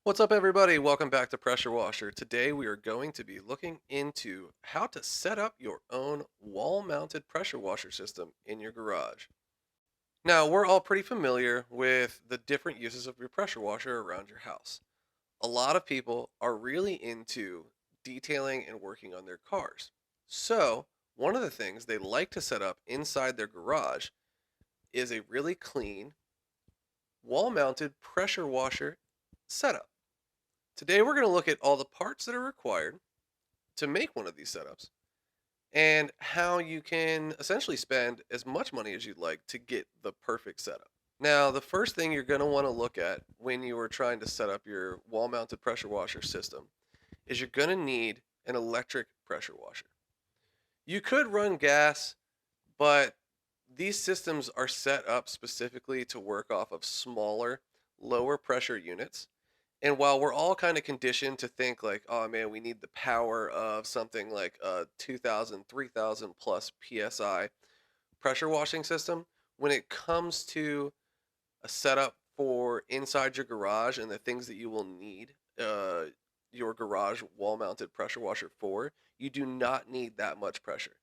What's up, everybody? Welcome back to Pressure Washer. Today, we are going to be looking into how to set up your own wall mounted pressure washer system in your garage. Now, we're all pretty familiar with the different uses of your pressure washer around your house. A lot of people are really into detailing and working on their cars. So, one of the things they like to set up inside their garage is a really clean wall mounted pressure washer setup. Today, we're going to look at all the parts that are required to make one of these setups and how you can essentially spend as much money as you'd like to get the perfect setup. Now, the first thing you're going to want to look at when you are trying to set up your wall mounted pressure washer system is you're going to need an electric pressure washer. You could run gas, but these systems are set up specifically to work off of smaller, lower pressure units. And while we're all kind of conditioned to think like, oh man, we need the power of something like a 2000, 3000 plus PSI pressure washing system, when it comes to a setup for inside your garage and the things that you will need your garage wall mounted pressure washer for, you do not need that much pressure.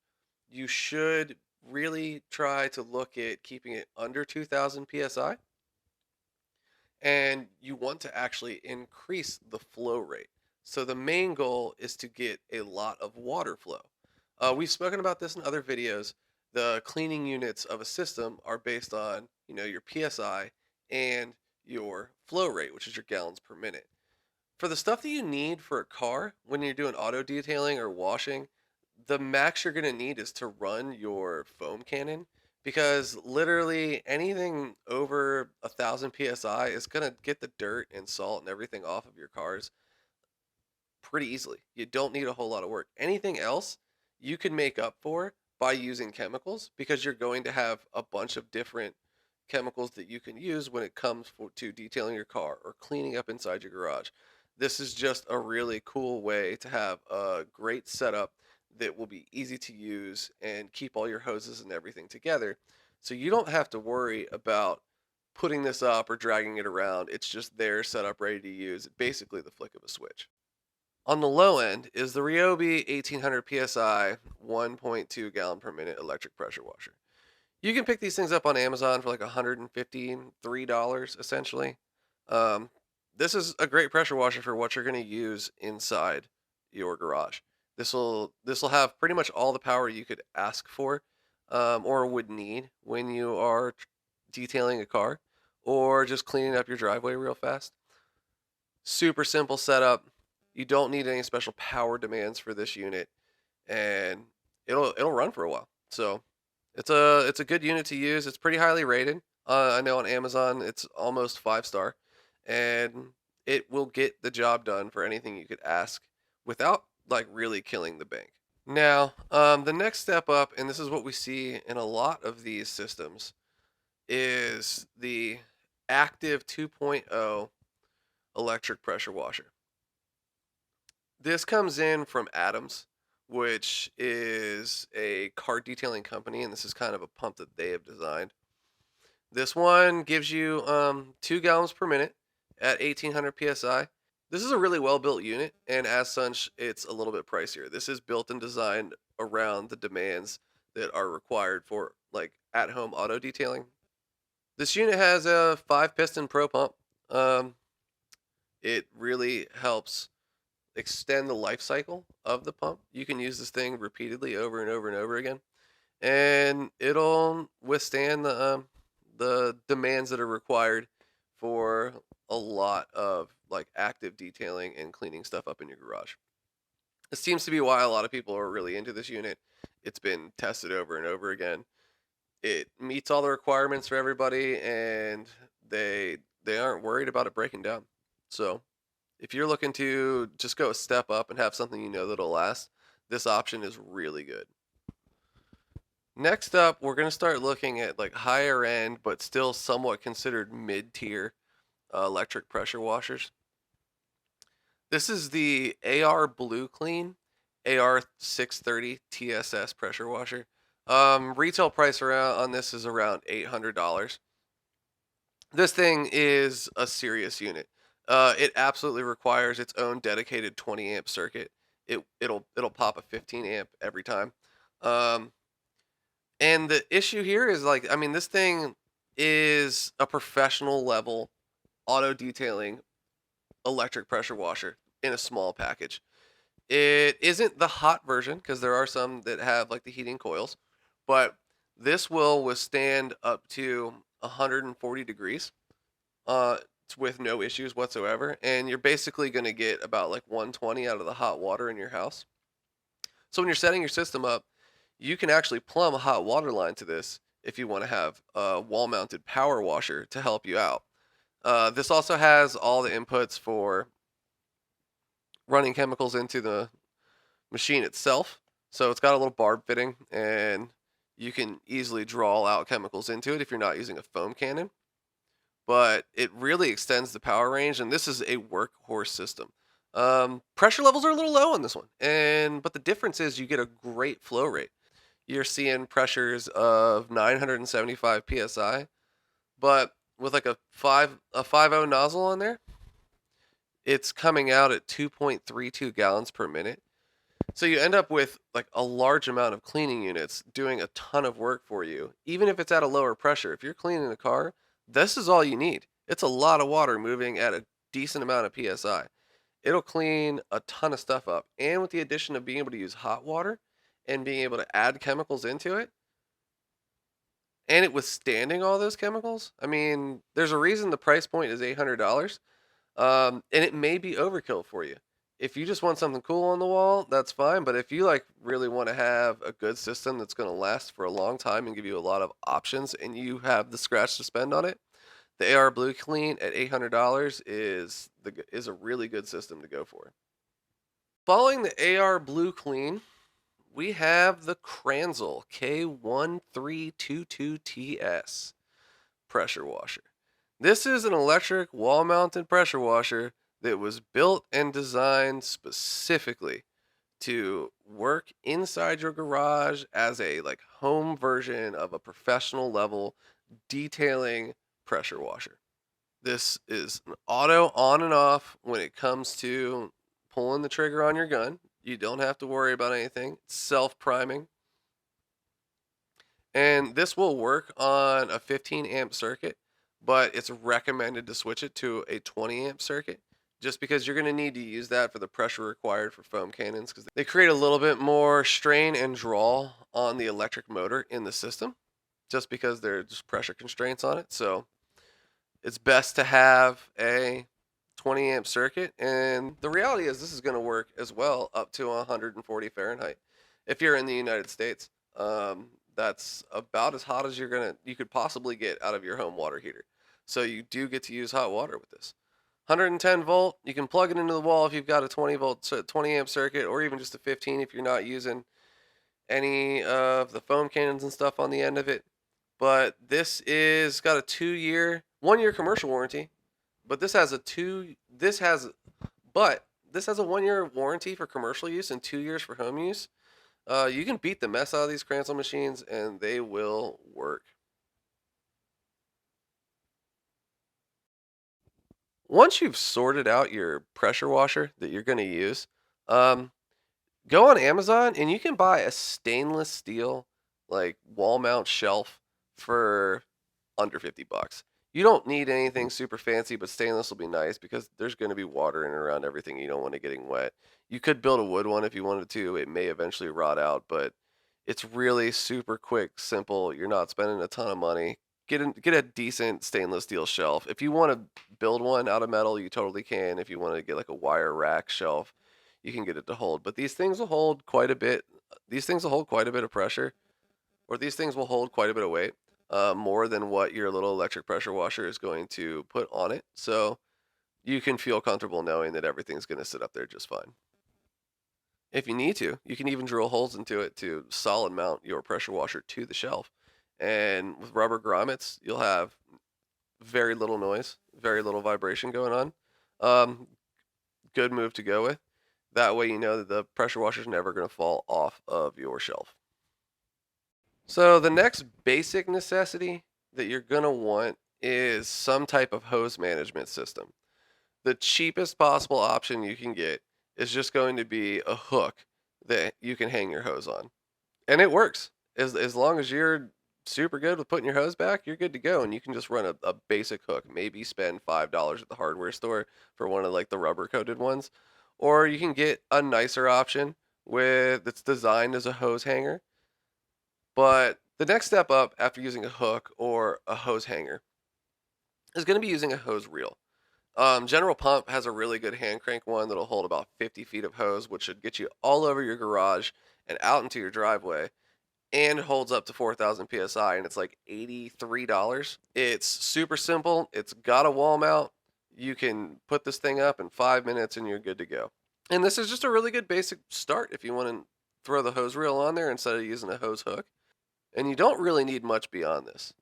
You should really try to look at keeping it under 2000 psi, and you want to actually increase the flow rate. So the main goal is to get a lot of water flow. We've spoken about this in other videos. The cleaning units of a system are based on your psi and your flow rate, which is your gallons per minute. For the stuff that you need for a car when you're doing auto detailing or washing, the max you're going to need is to run your foam cannon, because literally anything over 1000 psi is going to get the dirt and salt and everything off of your cars pretty easily. You don't need a whole lot of work. Anything else you can make up for by using chemicals, because you're going to have a bunch of different chemicals that you can use when it comes to detailing your car or cleaning up inside your garage. This is just a really cool way to have a great setup that will be easy to use and keep all your hoses and everything together. So you don't have to worry about putting this up or dragging it around. It's just there, set up, ready to use. Basically, the flick of a switch. On the low end is the Ryobi 1800 psi 1.2 gallon per minute electric pressure washer. You can pick these things up on Amazon for like $153 essentially. Um, this is a great pressure washer for what you're going to use inside your garage. This will have pretty much all the power you could ask for, or would need when you are detailing a car or just cleaning up your driveway real fast. Super simple setup. You don't need any special power demands for this unit, and it'll run for a while. So it's a good unit to use. It's pretty highly rated. I know on Amazon it's almost 5 star, and it will get the job done for anything you could ask without like really killing the bank. Now, the next step up, and this is what we see in a lot of these systems, is the Active 2.0 electric pressure washer. This comes in from Adams, which is a car detailing company, and this is kind of a pump that they have designed. This one gives you 2 gallons per minute at 1800 psi. This is a really well built unit, and as such, it's a little bit pricier. This is built and designed around the demands that are required for like at home auto detailing. This unit has a 5 piston pro pump. Um, it really helps extend the life cycle of the pump. You can use this thing repeatedly over and over and over again, and it'll withstand the demands that are required for a lot of like active detailing and cleaning stuff up in your garage. It seems to be why a lot of people are really into this unit. It's been tested over and over again. It meets all the requirements for everybody, and they aren't worried about it breaking down. So if you're looking to just go a step up and have something that'll last, this option is really good. Next up, we're going to start looking at like higher end, but still somewhat considered mid tier electric pressure washers. This is the AR Blue Clean AR 630 TSS pressure washer. Retail price around on this is around $800. This thing is a serious unit. It absolutely requires its own dedicated 20 amp circuit. It'll pop a 15 amp every time. Um, and the issue here is like, I mean, this thing is a professional level auto detailing electric pressure washer in a small package. It isn't the hot version because there are some that have like the heating coils, but this will withstand up to 140 degrees uh, with no issues whatsoever. And you're basically going to get about like 120 out of the hot water in your house. So when you're setting your system up, you can actually plumb a hot water line to this if you want to have a wall mounted power washer to help you out. This also has all the inputs for running chemicals into the machine itself. So it's got a little barb fitting, and you can easily draw out chemicals into it if you're not using a foam cannon. But it really extends the power range, and this is a workhorse system. Pressure levels are a little low on this one, and but the difference is you get a great flow rate. You're seeing pressures of 975 psi, but with like a 50 nozzle on there, it's coming out at 2.32 gallons per minute. So you end up with like a large amount of cleaning units doing a ton of work for you, even if it's at a lower pressure. If you're cleaning a car, this is all you need. It's a lot of water moving at a decent amount of psi. It'll clean a ton of stuff up. And with the addition of being able to use hot water and being able to add chemicals into it, and it withstanding all those chemicals, I mean, there's a reason the price point is $800. And it may be overkill for you. If you just want something cool on the wall, that's fine. But if you like really want to have a good system that's going to last for a long time and give you a lot of options, and you have the scratch to spend on it, the AR Blue Clean at $800 is a really good system to go for. Following the AR Blue Clean, we have the Kranzel K1322TS pressure washer. This is an electric wall mounted pressure washer that was built and designed specifically to work inside your garage as a like home version of a professional level detailing pressure washer. This is an auto on and off when it comes to pulling the trigger on your gun. You don't have to worry about anything. It's self-priming. And this will work on a 15 amp circuit, but it's recommended to switch it to a 20 amp circuit just because you're going to need to use that for the pressure required for foam cannons because they create a little bit more strain and draw on the electric motor in the system just because there's pressure constraints on it. So it's best to have a 20 amp circuit. And the reality is this is going to work as well up to 140 Fahrenheit if you're in the United States. That's about as hot as you could possibly get out of your home water heater. So you do get to use hot water with this. 110 volt, you can plug it into the wall if you've got a 20 volt 20 amp circuit, or even just a 15 if you're not using any of the foam cannons and stuff on the end of it. But this is got a 2 year, 1 year commercial warranty. But this has a 1 year warranty for commercial use and 2 years for home use. You can beat the mess out of these Kranzel machines and they will work. Once you've sorted out your pressure washer that you're going to use, um, go on Amazon and you can buy a stainless steel like wall mount shelf for under 50 bucks. You don't need anything super fancy, but stainless will be nice because there's going to be water in and around everything. You don't want it getting wet. You could build a wood one if you wanted to. It may eventually rot out, but it's really super quick, simple. You're not spending a ton of money. Get a decent stainless steel shelf. If you want to build one out of metal, you totally can. If you want to get like a wire rack shelf, you can get it to hold. But these things will hold quite a bit. These things will hold quite a bit of pressure, or these things will hold quite a bit of weight, more than what your little electric pressure washer is going to put on it. So you can feel comfortable knowing that everything's going to sit up there just fine. If you need to, you can even drill holes into it to solid mount your pressure washer to the shelf. And with rubber grommets, you'll have very little noise, very little vibration going on. Um, Good move to go with. That way you know that the pressure washer is never going to fall off of your shelf. So the next basic necessity that you're going to want is some type of hose management system. the cheapest possible option you can get is just going to be a hook that you can hang your hose on. And it works. As long as you're super good with putting your hose back, you're good to go. And you can just run a basic hook. Maybe spend $5 at the hardware store for one of like the rubber coated ones. Or you can get a nicer option with that's designed as a hose hanger. But the next step up after using a hook or a hose hanger is going to be using a hose reel. General Pump has a really good hand crank one that'll hold about 50 feet of hose, which should get you all over your garage and out into your driveway, and holds up to 4,000 psi, and it's like $83. It's super simple. It's got a wall mount. You can put this thing up in 5 minutes and you're good to go. And this is just a really good basic start if you want to throw the hose reel on there instead of using a hose hook. And you don't really need much beyond this.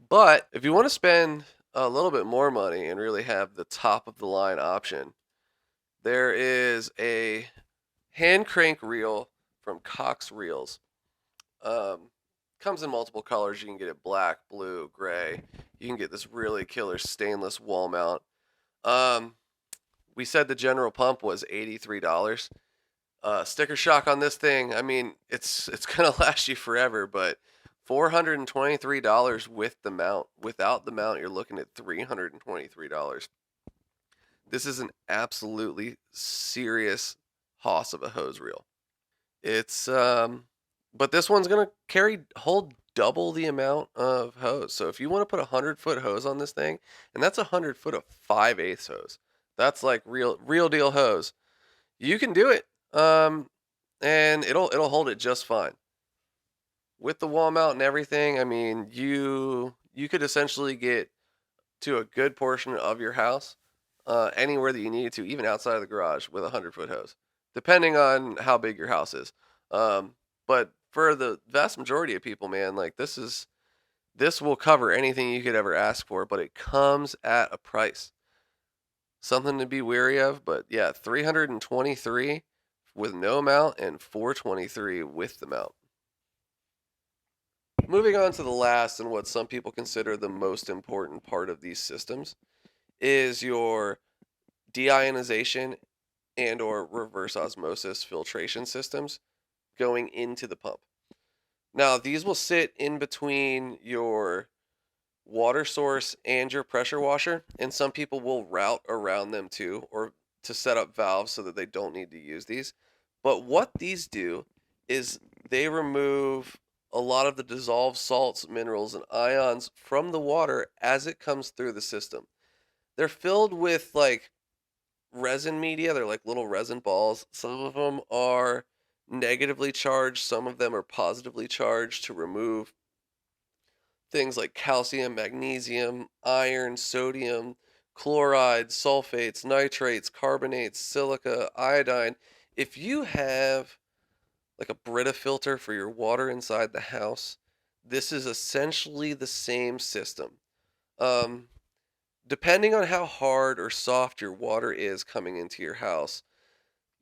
But if you want to spend a little bit more money and really have the top of the line option, there is a hand crank reel from Cox Reels. Comes in multiple colors. You can get it black, blue, gray. You can get this really killer stainless wall mount. We said the General Pump was $83. Sticker shock on this thing. I mean, it's gonna last you forever, but $423 with the mount. Without the mount, you're looking at $323. This is an absolutely serious hoss of a hose reel. It's but this one's gonna hold double the amount of hose. So if you want to put a 100-foot hose on this thing, and that's 100 foot of 5/8 hose, that's like real deal hose. You can do it, and it'll hold it just fine with the wall mount and everything. I mean, you could essentially get to a good portion of your house, anywhere that you needed to, even outside of the garage, with a 100-foot hose, depending on how big your house is. But for the vast majority of people, man, like this will cover anything you could ever ask for, but it comes at a price. Something to be wary of, but yeah, 323 with no mount and 423 with the mount. Moving on to the last and what some people consider the most important part of these systems is your deionization and or reverse osmosis filtration systems going into the pump. Now, these will sit in between your water source and your pressure washer, and some people will route around them too, or to set up valves so that they don't need to use these. But what these do is they remove a lot of the dissolved salts, minerals, and ions from the water as it comes through the system. They're filled with like resin media. They're like little resin balls. Some of them are negatively charged, some of them are positively charged to remove things like calcium, magnesium, iron, sodium, chloride, sulfates, nitrates, carbonates, silica, iodine. If you have like a Brita filter for your water inside the house, this is essentially the same system. Um, Depending on how hard or soft your water is coming into your house,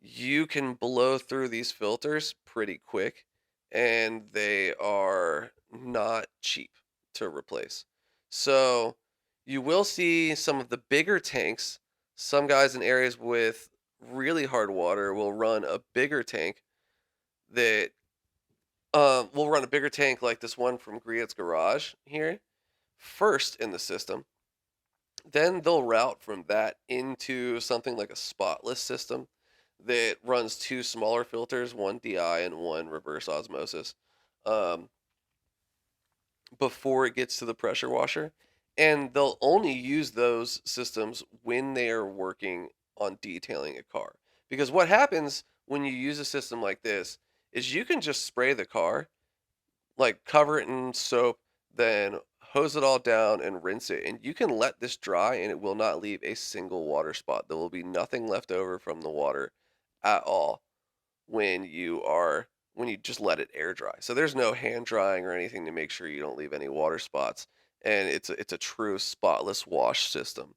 you can blow through these filters pretty quick, and they are not cheap to replace. So you will see some of the bigger tanks. Some guys in areas with really hard water will run a bigger tank that will run a bigger tank like this one from Griot's Garage here first in the system. Then they'll route from that into something like a spotless system that runs two smaller filters, one DI and one reverse osmosis, um, before it gets to the pressure washer. And they'll only use those systems when they are working on detailing a car. Because what happens when you use a system like this is you can just spray the car, like cover it in soap, then hose it all down and rinse it. And you can let this dry and it will not leave a single water spot. There will be nothing left over from the water at all when you just let it air dry. So there's no hand drying or anything to make sure you don't leave any water spots. And it's a true spotless wash system.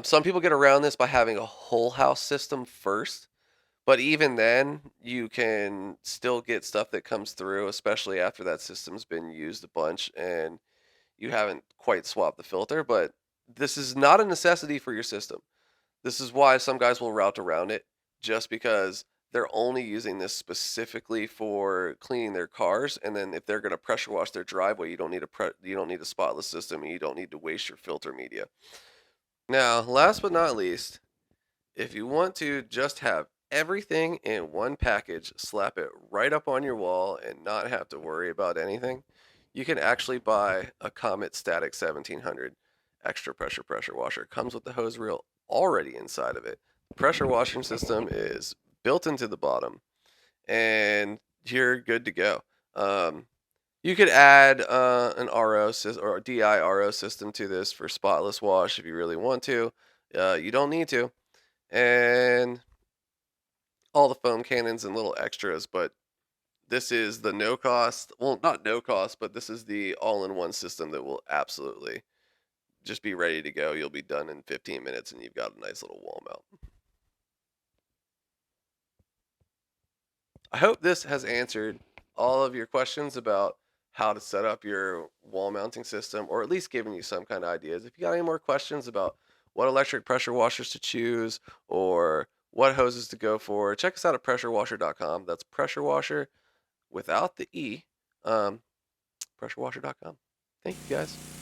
Some people get around this by having a whole house system first, but even then, you can still get stuff that comes through, especially after that system's been used a bunch and you haven't quite swapped the filter. But this is not a necessity for your system. This is why some guys will route around it, just because they're only using this specifically for cleaning their cars, and then if they're going to pressure wash their driveway, you don't need a spotless system, and you don't need to waste your filter media. Now, last but not least, if you want to just have everything in one package, slap it right up on your wall and not have to worry about anything, you can actually buy a Comet Static 1700 extra pressure washer. It comes with the hose reel already inside of it. The pressure washing system is built into the bottom, and you're good to go. You could add an RO or a DI RO system to this for spotless wash if you really want to. You don't need to, and all the foam cannons and little extras, but this is the no cost, well, not no cost, but this is the all-in-one system that will absolutely just be ready to go. You'll be done in 15 minutes and you've got a nice little wall mount. I hope this has answered all of your questions about how to set up your wall mounting system, or at least given you some kind of ideas. If you got any more questions about what electric pressure washers to choose or what hoses to go for, check us out at pressurewasher.com. That's pressure washer without the E, pressurewasher.com. Thank you guys.